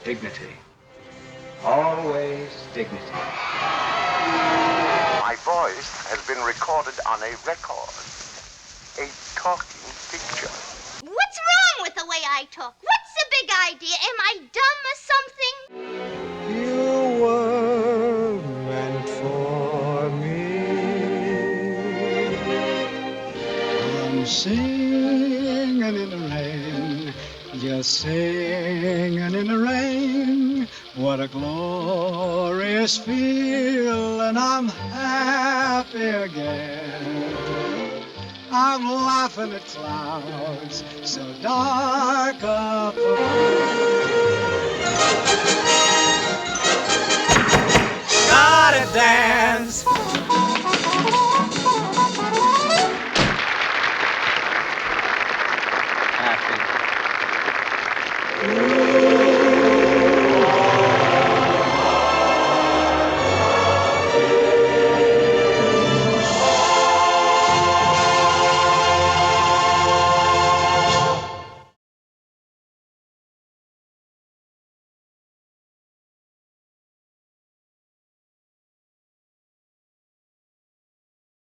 dignity. Always dignity. My voice has been recorded on a record. A talking picture. What's wrong with the way I talk? What's the big idea? Am I dumb or something? You were meant for me. I'm singing in the rain, just singing in the rain. What a glorious feeling, I'm happy again. I'm laughing at clouds so dark up above. Gotta dance